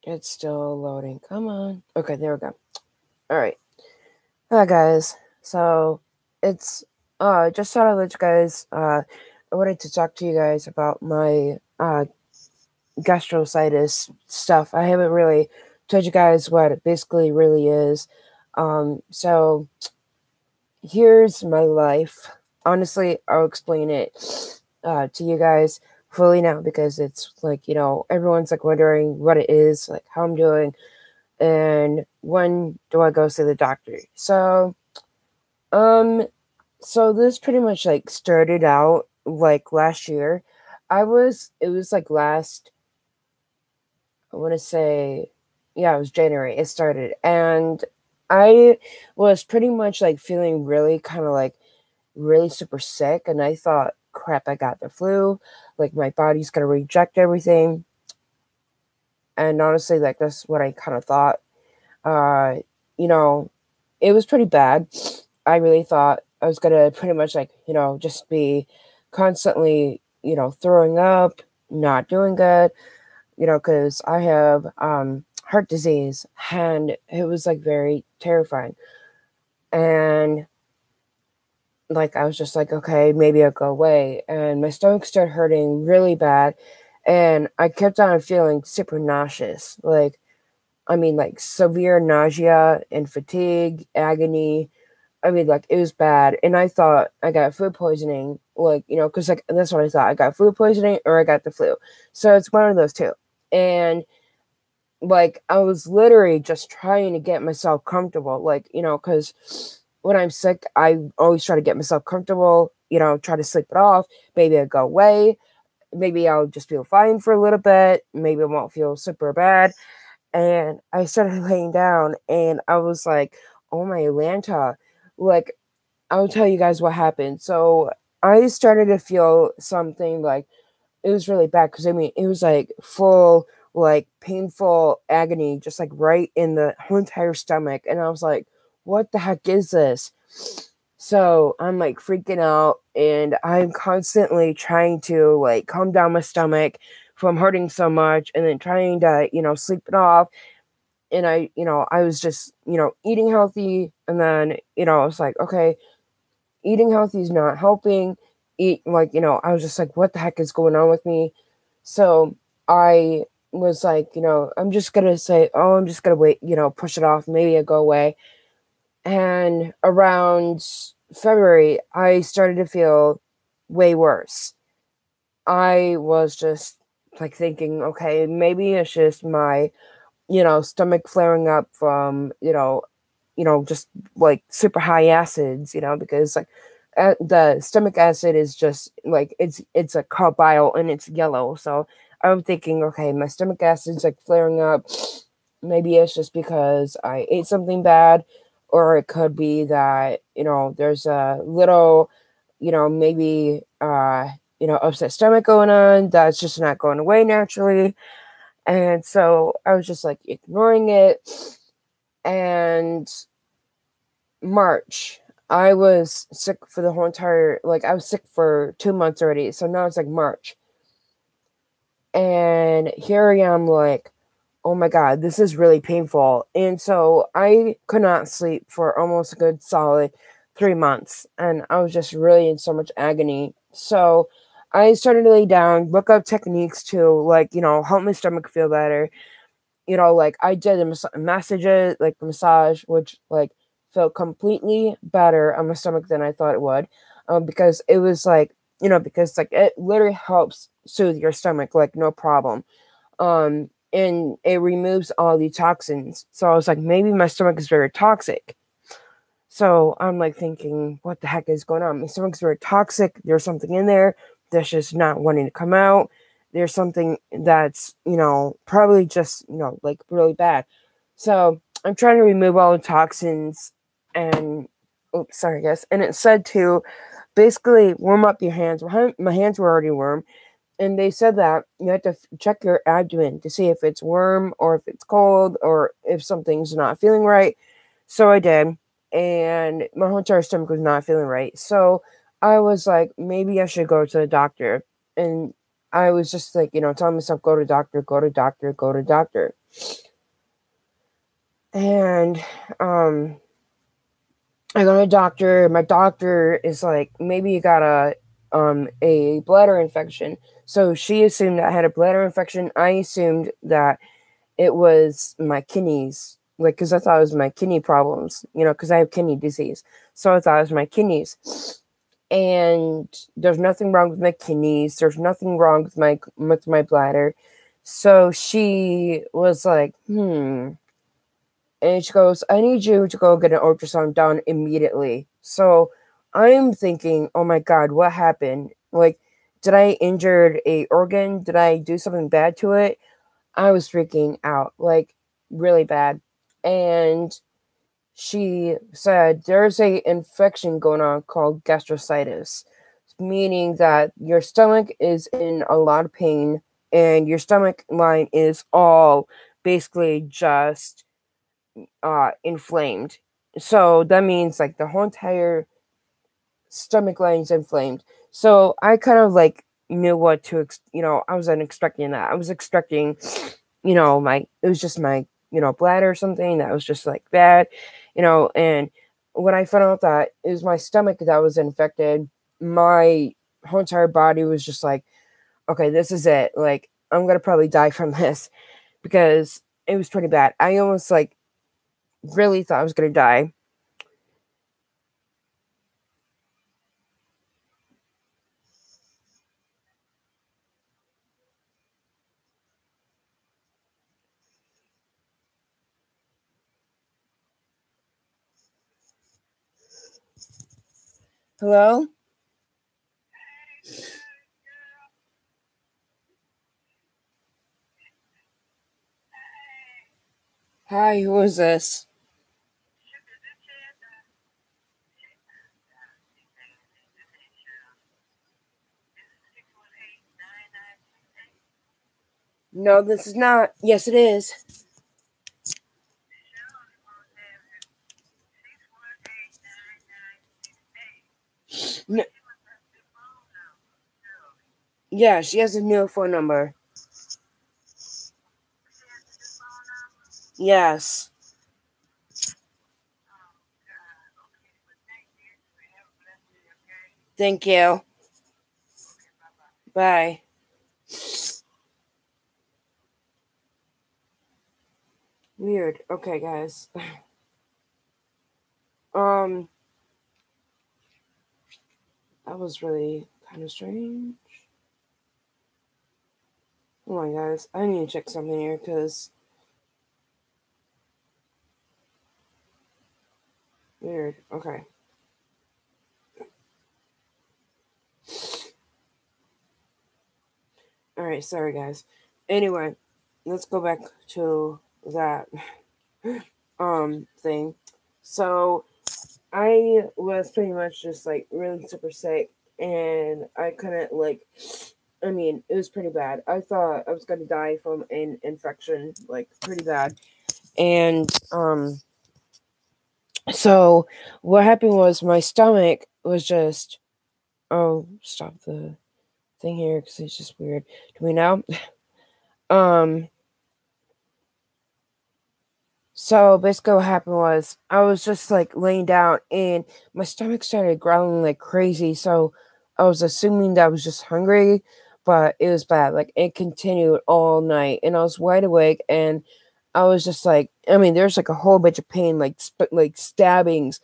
It's still loading. Come on. Okay, there we go. All right. Hi guys. So it's just thought I'd let you guys I wanted to talk to you guys about my gastrositis stuff. I haven't really told you guys what it basically really is. So here's my life. Honestly, I'll explain it to you guys fully now because it's like, everyone's like wondering what it is, like how I'm doing, and when do I go see the doctor. Um, so this pretty much like started out like last year. It was like I want to say, yeah, it was January. It started, and I was pretty much like feeling really kind of like really super sick, and I thought, crap, I got the flu. Like my body's gonna reject everything, and honestly, like that's what I kind of thought. Uh, you know, it was pretty bad. I really thought I was gonna pretty much like just be constantly throwing up, not doing good, because I have heart disease, and it was like very terrifying. And like I was just like, okay, maybe I'll go away. And my stomach started hurting really bad, and I kept on feeling super nauseous. Like I mean, like severe nausea and fatigue, agony. I mean, like it was bad, and I thought I got food poisoning. Like because like that's what I thought. I got food poisoning or I got the flu. So it's one of those two. And like I was literally just trying to get myself comfortable, like because when I'm sick, I always try to get myself comfortable. Try to sleep it off. Maybe I'll go away. Maybe I'll just feel fine for a little bit. Maybe I won't feel super bad. And I started laying down, and I was like, "Oh my Atlanta!" Like I'll tell you guys what happened. So I started to feel something like it was really bad because I mean it was like full like painful agony just like right in the whole entire stomach, and I was like, what the heck is this? So I'm like freaking out, and I'm constantly trying to like calm down my stomach from hurting so much, and then trying to sleep it off. And I was just eating healthy, and then I was like, okay, eating healthy is not helping. Eat like I was just like, what the heck is going on with me? So I was like, I'm just gonna say, oh, I'm just gonna wait, push it off. Maybe I go away. And around February, I started to feel way worse. I was just like thinking, okay, maybe it's just my stomach flaring up from just like super high acids, because like the stomach acid is just like it's a carb bile and it's yellow. So I'm thinking, okay, my stomach acid's like flaring up. Maybe it's just because I ate something bad, or it could be that there's a little maybe upset stomach going on that's just not going away naturally. And so I was just like ignoring it. And March, I was sick for the whole entire, like, I was sick for 2 months already. So now it's like March. And here I am, like, oh my God, this is really painful. And so I could not sleep for almost a good solid 3 months. And I was just really in so much agony. So I started to lay down, look up techniques to, like, help my stomach feel better. Like I did a massages, like massage, which like felt completely better on my stomach than I thought it would, because it was like because like it literally helps soothe your stomach like no problem, and it removes all the toxins. So I was like, maybe my stomach is very toxic. So I'm like thinking, what the heck is going on? My stomach's very toxic. There's something in there that's just not wanting to come out. There's something that's, probably just, like really bad. So I'm trying to remove all the toxins, and, oops, sorry, guys. And it said to basically warm up your hands. My hands were already warm. And they said that you have to check your abdomen to see if it's warm or if it's cold or if something's not feeling right. So I did, and my whole entire stomach was not feeling right. So I was like, maybe I should go to the doctor. And I was just like, telling myself, go to doctor, go to doctor, go to doctor. And I go to the doctor. My doctor is like, maybe you got a bladder infection. So she assumed that I had a bladder infection. I assumed that it was my kidneys, like, because I thought it was my kidney problems, because I have kidney disease. So I thought it was my kidneys. And there's nothing wrong with my kidneys. There's nothing wrong with my bladder. So she was like, and she goes, I need you to go get an ultrasound done immediately. So I'm thinking, oh my God, what happened? Like, did I injure a organ? Did I do something bad to it? I was freaking out, like, really bad. And she said there's a infection going on called gastrositis, meaning that your stomach is in a lot of pain and your stomach line is all basically just inflamed. So that means like the whole entire stomach line is inflamed. So I kind of like knew what to, I wasn't expecting that. I was expecting, it was just my, bladder or something that was just like bad, and when I found out that it was my stomach that was infected, my whole entire body was just like, okay, this is it. Like, I'm going to probably die from this because it was pretty bad. I almost like really thought I was going to die. Hello? Hi, who is this? No, this is not. Yes, it is. No, yeah, she has a new phone number. Yes. Thank you. Bye. Weird. Okay, guys. Um, that was really kind of strange. Hold on, guys. I need to check something here because weird. Okay. All right. Sorry, guys. Anyway, let's go back to that thing. So I was pretty much just like really super sick, and I couldn't like. I mean, it was pretty bad. I thought I was gonna die from an infection, like pretty bad. And so what happened was my stomach was just. Oh, stop the thing here because it's just weird. Do we know? Um. So basically, what happened was I was just like laying down, and my stomach started growling like crazy. So I was assuming that I was just hungry, but it was bad. Like it continued all night, and I was wide awake, and I was just like, I mean, there's like a whole bunch of pain, like like stabbings,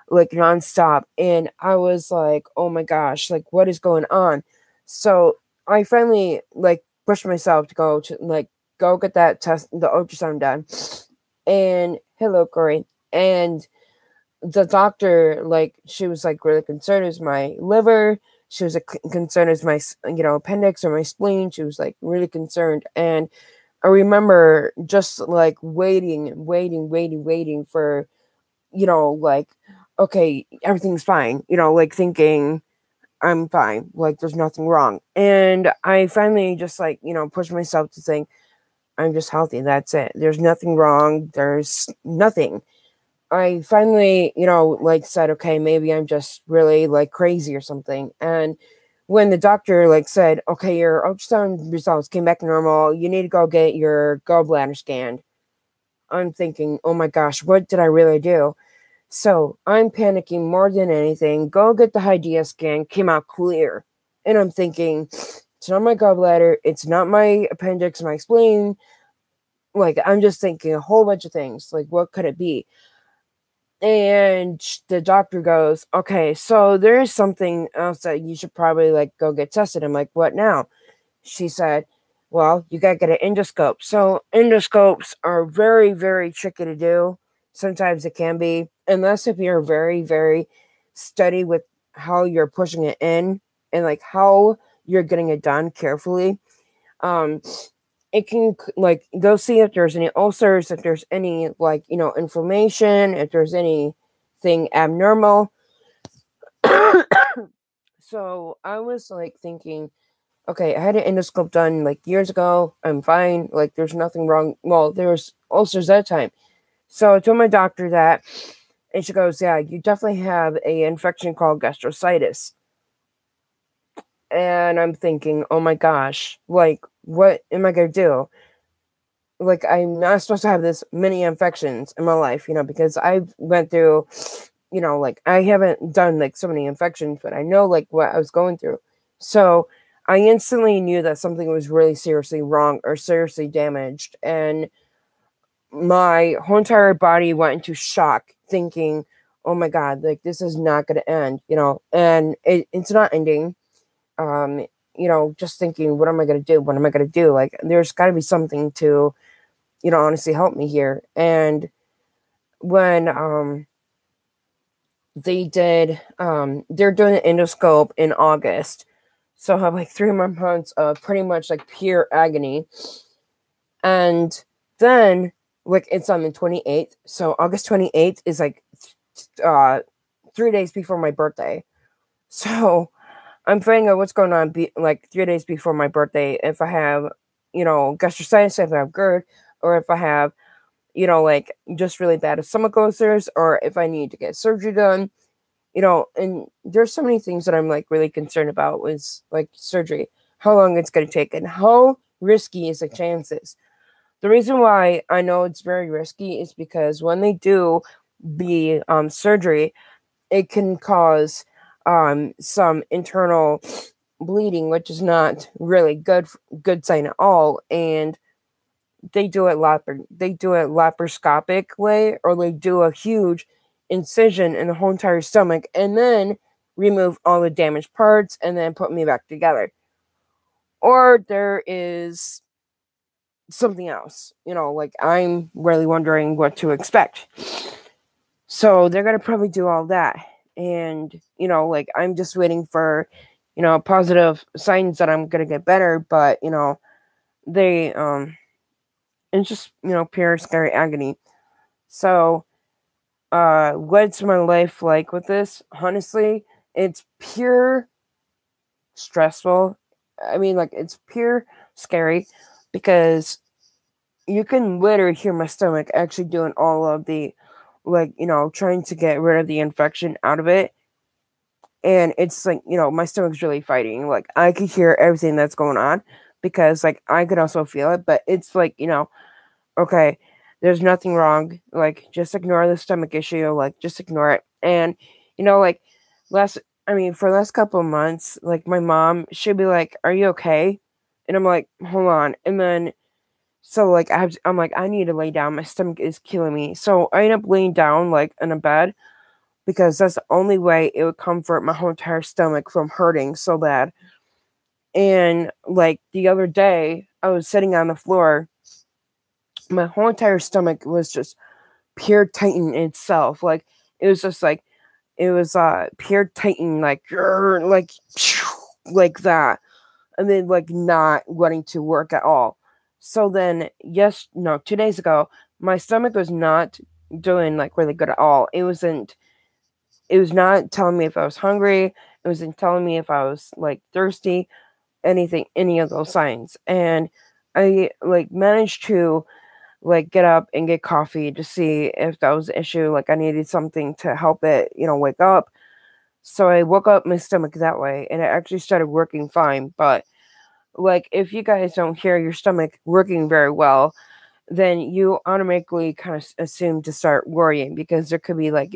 like nonstop, and I was like, oh my gosh, like what is going on? So I finally like pushed myself to go get that test, the ultrasound done, and hello, Corey. And the doctor, like, she was like really concerned as my liver. She was concerned as my, appendix or my spleen. She was like really concerned. And I remember just like waiting for, like, okay, everything's fine, like thinking I'm fine, like there's nothing wrong. And I finally just like, pushed myself to think I'm just healthy. That's it. There's nothing wrong. There's nothing. I finally, like said, okay, maybe I'm just really like crazy or something. And when the doctor like said, okay, your ultrasound results came back normal, you need to go get your gallbladder scanned. I'm thinking, oh my gosh, what did I really do? So I'm panicking more than anything. Go get the Hydea scan, came out clear. And I'm thinking, it's not my gallbladder, it's not my appendix, my spleen. Like, I'm just thinking a whole bunch of things. Like, what could it be? And the doctor goes, okay, so there is something else that you should probably like go get tested. I'm like, what now? She said, well, you got to get an endoscope. So endoscopes are very, very tricky to do. Sometimes it can be, unless if you're very, very steady with how you're pushing it in and like how you're getting it done carefully. It can like they'll see if there's any ulcers, if there's any like inflammation, if there's anything abnormal. So I was like thinking, okay, I had an endoscope done like years ago. I'm fine. Like there's nothing wrong. Well, there was ulcers that time. So I told my doctor that, and she goes, yeah, you definitely have a infection called gastrositis. And I'm thinking, oh my gosh, like what am I gonna do? Like I'm not supposed to have this many infections in my life, because I've went through, like I haven't done like so many infections, but I know like what I was going through. So I instantly knew that something was really seriously wrong or seriously damaged, and my whole entire body went into shock, thinking, "Oh my God, like this is not going to end," and it's not ending. Um, just thinking, what am I going to do? What am I going to do? Like, there's got to be something to, honestly help me here. And when they did, they're doing an endoscope in August, so I have like 3 more months of pretty much like pure agony. And then like it's on the 28th, so August 28th is like 3 days before my birthday. So I'm finding out what's going on like 3 days before my birthday, if I have gastrositis, if I have GERD, or if I have like just really bad stomach ulcers, or if I need to get surgery done. And there's so many things that I'm like really concerned about with like surgery, how long it's going to take, and how risky is the chances. The reason why I know it's very risky is because when they do the surgery, it can cause some internal bleeding, which is not really good sign at all. And they do it laparoscopic way, or they do a huge incision in the whole entire stomach and then remove all the damaged parts and then put me back together. Or there is something else, like I'm really wondering what to expect. So they're going to probably do all that. And, like I'm just waiting for, positive signs that I'm going to get better. But, they, it's just, pure scary agony. So, what's my life like with this? Honestly, it's pure stressful. I mean, like, it's pure scary because you can literally hear my stomach actually doing all of the, like, trying to get rid of the infection out of it. And it's like, my stomach's really fighting. Like, I could hear everything that's going on because, like, I could also feel it, but it's like, okay, there's nothing wrong. Like, just ignore the stomach issue. Like, just ignore it. And, like, for the last couple of months, like, my mom, she'd be like, are you okay? And I'm like, hold on. And then, so, like, I'm like, I need to lay down. My stomach is killing me. So I end up laying down, like, in a bed because that's the only way it would comfort my whole entire stomach from hurting so bad. And, like, the other day, I was sitting on the floor. My whole entire stomach was just pure Titan itself. Like, it was just like, it was pure Titan, like, like that. And then, like, not wanting to work at all. So then, 2 days ago, my stomach was not doing, like, really good at all. It was not telling me if I was hungry. It wasn't telling me if I was, like, thirsty, any of those signs. And I, like, managed to, like, get up and get coffee to see if that was the issue. Like, I needed something to help it, wake up. So I woke up my stomach that way, and it actually started working fine. But, like, if you guys don't hear your stomach working very well, then you automatically kind of assume to start worrying because there could be like,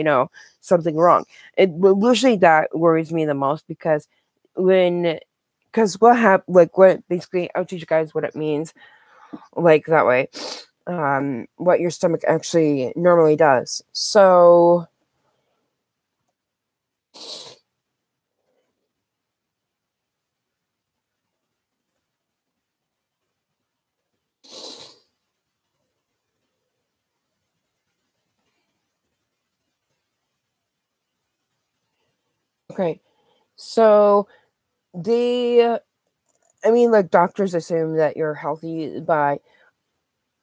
something wrong. Usually that worries me the most because what basically, I'll teach you guys what it means, like that way, what your stomach actually normally does. So, okay, so the like doctors assume that you're healthy by.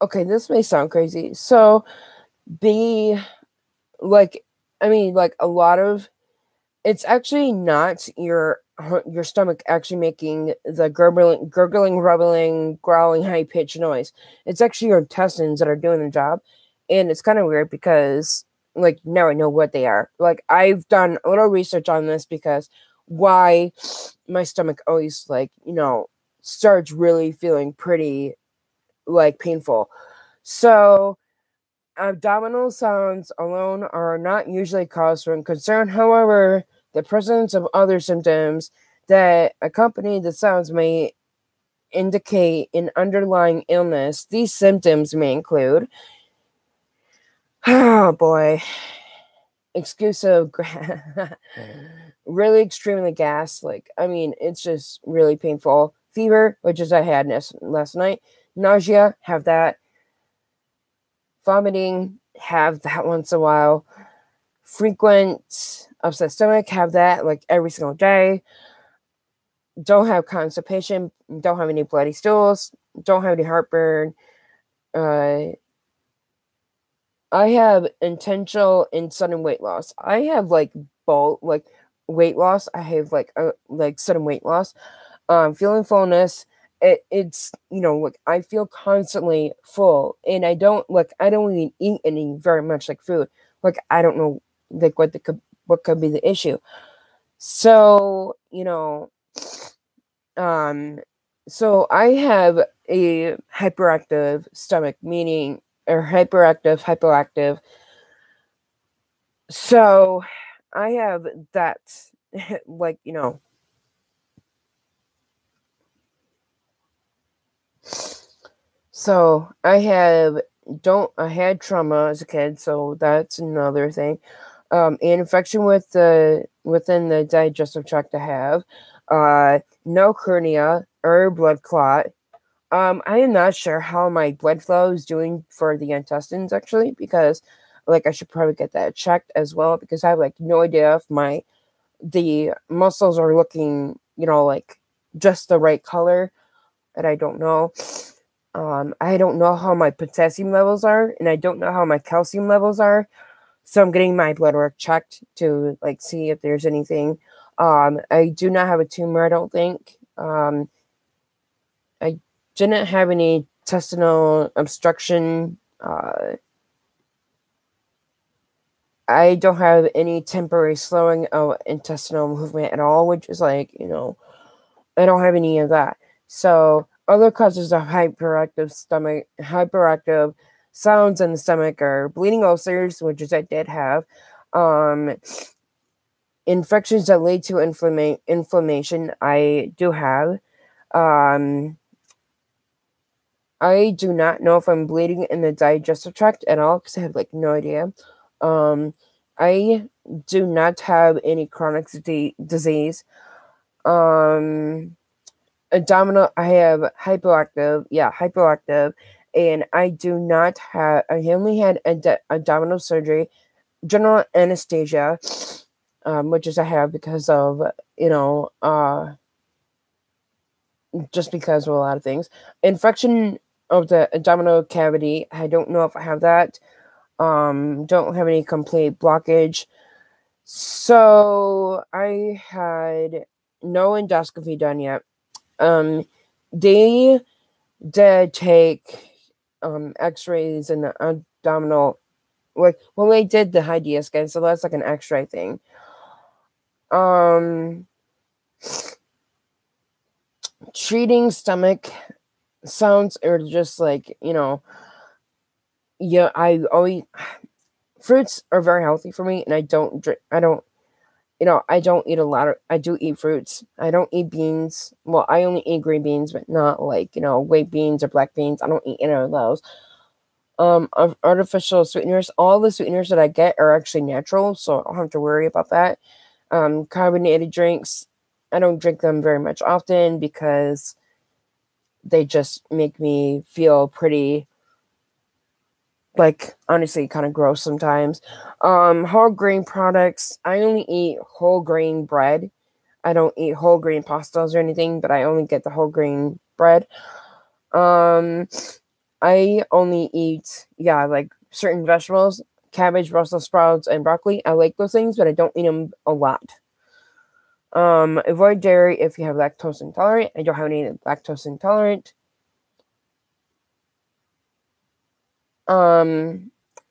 Okay, this may sound crazy. So the like, like a lot of it's actually not your stomach actually making the gurgling, rubbling, growling, high pitched noise. It's actually your intestines that are doing the job, and it's kind of weird because like now I know what they are. Like I've done a little research on this because why my stomach always starts really feeling pretty like painful. So abdominal sounds alone are not usually cause for concern. However, the presence of other symptoms that accompany the sounds may indicate an underlying illness. These symptoms may include, oh boy, exclusive, really extremely gas. It's just really painful. Fever, which is I had last night. Nausea, have that. Vomiting, have that once in a while. Frequent upset stomach, have that like every single day. Don't have constipation, don't have any bloody stools, don't have any heartburn. I have intentional and sudden weight loss. I have like both, like weight loss. I have like sudden weight loss. Feeling fullness. It's like I feel constantly full, and I don't even eat any very much like food. Like I don't know like what could be the issue. So um, so I have a hyperactive stomach, meaning or hypoactive. So I have that, like So I had trauma as a kid, so that's another thing. An infection within the digestive tract I have. No hernia or blood clot. I am not sure how my blood flow is doing for the intestines actually, because like I should probably get that checked as well because I have like no idea if the muscles are looking, like just the right color, and I don't know. I don't know how my potassium levels are, and I don't know how my calcium levels are. So I'm getting my blood work checked to like see if there's anything. I do not have a tumor, I don't think. I didn't have any intestinal obstruction. I don't have any temporary slowing of intestinal movement at all, which is like, I don't have any of that. So other causes of hyperactive sounds in the stomach are bleeding ulcers, which is I did have, um, infections that lead to inflammation. I do have. Um, I do not know if I'm bleeding in the digestive tract at all because I have like no idea. Um, I do not have any chronic disease. Um, Abdominal, I have hypoactive, and I do not have. I only had abdominal surgery, general anesthesia, which is I have because of you know, just because of a lot of things. Infection of the abdominal cavity. I don't know if I have that. Don't have any complete blockage. So I had no endoscopy done yet. They did take x-rays in the abdominal, like well they did the HIDEA scan, so that's like an x-ray thing. um Treating stomach sounds are just like yeah, I always fruits are very healthy for me, and I don't drink. I don't. I don't eat a lot of. I do eat fruits. I don't eat beans. Well, I only eat green beans, but not like white beans or black beans. I don't eat any of those. Artificial sweeteners. All the sweeteners that I get are actually natural, so I don't have to worry about that. Carbonated drinks. I don't drink them very much often because they just make me feel pretty, like, honestly, kind of gross sometimes. Whole grain products. I only eat whole grain bread. I don't eat whole grain pastas or anything, but I only get the whole grain bread. Um, I only eat, yeah, like certain vegetables, cabbage, Brussels sprouts, and broccoli. I like those things, but I don't eat them a lot. Avoid dairy if you have lactose intolerant. I don't have any lactose intolerant.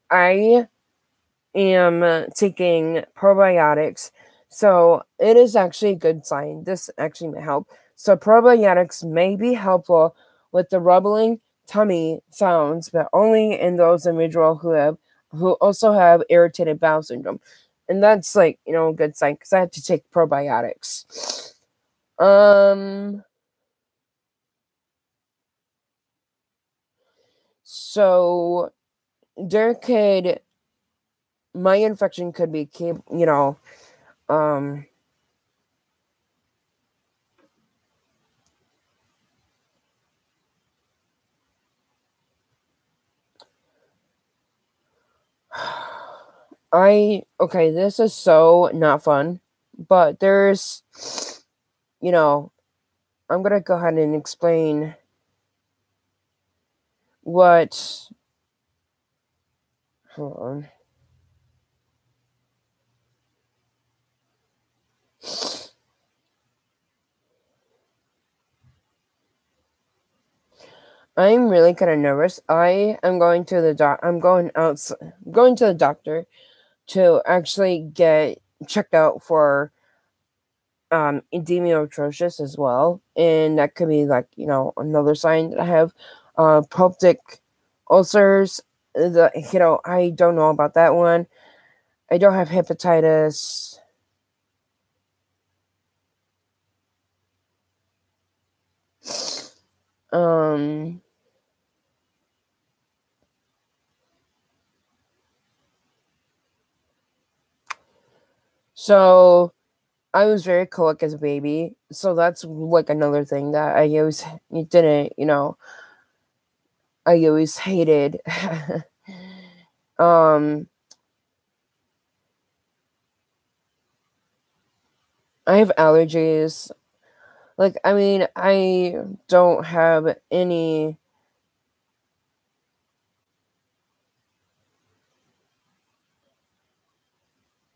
I am taking probiotics, so it is actually a good sign. This actually may help. So probiotics may be helpful with the rumbling tummy sounds, but only in those individuals who also have irritated bowel syndrome, and that's like a good sign because I had to take probiotics. Um, so there could my infection could be um okay, this is so not fun, but you know, I'm gonna go ahead and explain what. Hold on. I'm really kind of nervous. I am going to the doc. I'm going out. Going to the doctor to actually get checked out for edema atrocious as well, and that could be like another sign that I have peptic ulcers. I don't know about that one. I don't have hepatitis. Um, so I was very colic as a baby, so that's like another thing that I always didn't, I always hated. um, I have allergies. Like, I mean, I don't have any.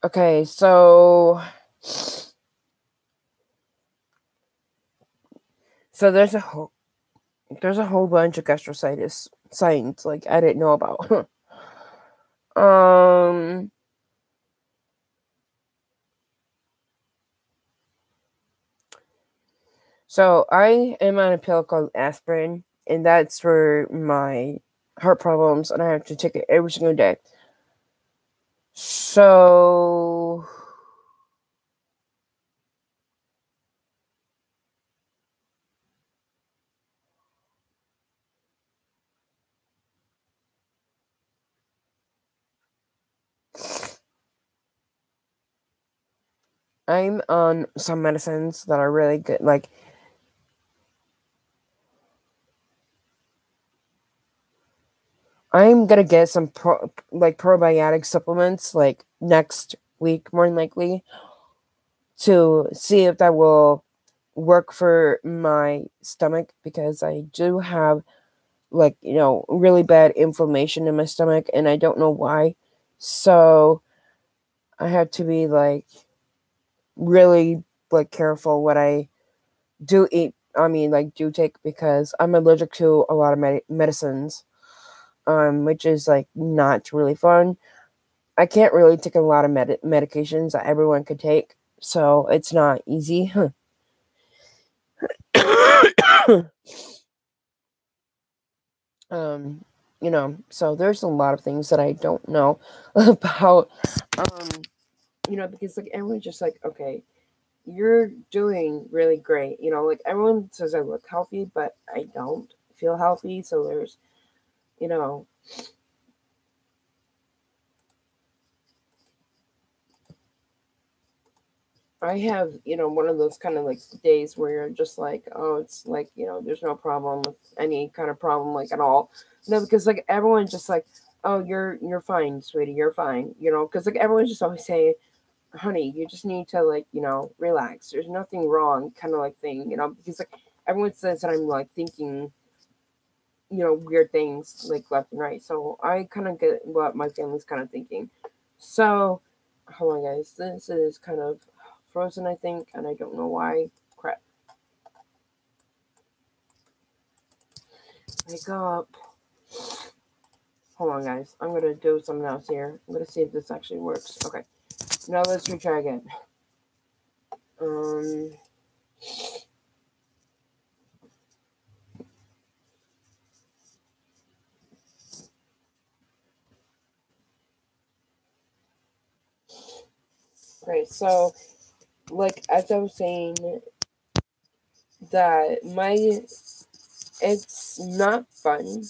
Okay, so there's a whole bunch of gastritis signs like I didn't know about. um, so I am on a pill called aspirin, and that's for my heart problems, and I have to take it every single day. So I'm on some medicines that are really good. Like I'm gonna get some probiotic supplements like next week, more than likely, to see if that will work for my stomach because I do have like really bad inflammation in my stomach and I don't know why. So I have to be like really like careful what I do eat. I mean, like do take because I'm allergic to a lot of medicines, which is like not really fun. I can't really take a lot of medications that everyone could take, so it's not easy. um, So there's a lot of things that I don't know about, um, because like everyone's just like, okay, you're doing really great. Like everyone says I look healthy, but I don't feel healthy. So there's, you know, I have, one of those kind of like days where you're just like, oh, it's like, there's no problem with any kind of problem like at all. No, because like everyone's just like, oh, you're fine, sweetie, you're fine. Because like everyone's just always saying, honey, you just need to like, relax. There's nothing wrong, kind of like thing, because like everyone says that I'm like thinking, weird things like left and right. So I kind of get what my family's kind of thinking. So, hold on, guys. This is kind of frozen, I think, and I don't know why. Crap. Wake up. Hold on, guys. I'm gonna do something else here. I'm gonna see if this actually works. Okay. Now let's retry again. Um. Okay. So, like as I was saying, that it's not fun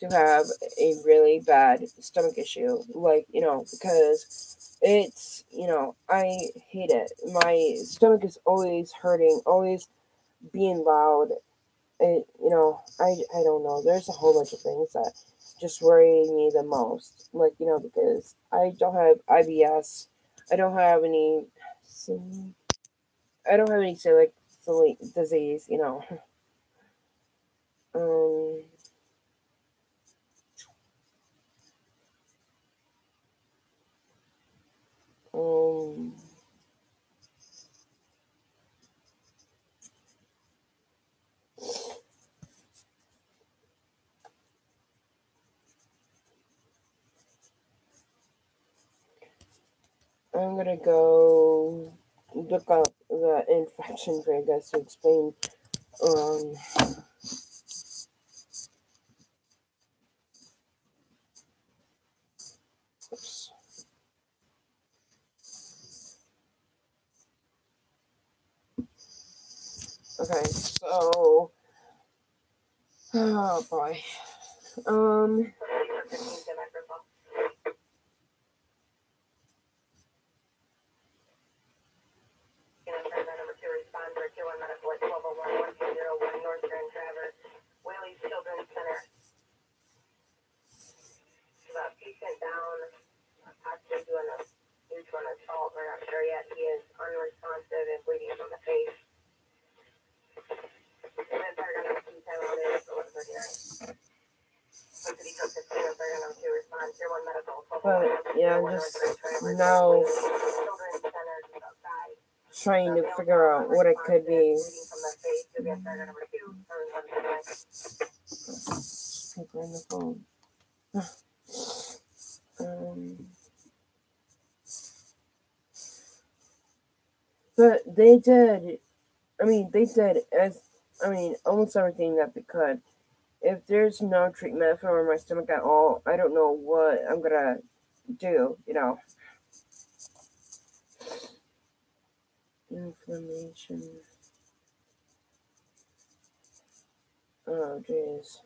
to have a really bad stomach issue, like because I hate it. My stomach is always hurting, always being loud. I don't know. There's a whole bunch of things that just worry me the most, like because I don't have IBS, I don't have any, I don't have any celiac disease, um. Um, I'm gonna go look up the infection for you guys to explain. Um, oops. Okay, so oh boy. Um, but yeah, I'm just now trying to figure out what it could be. Paper on the phone. Um, but they did. I mean, they did almost everything that they could. If there's no treatment for my stomach at all, I don't know what I'm gonna do. Inflammation. Oh, jeez.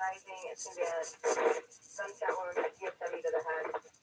advertising. It's going to be a gunshot wound, DFW to the head.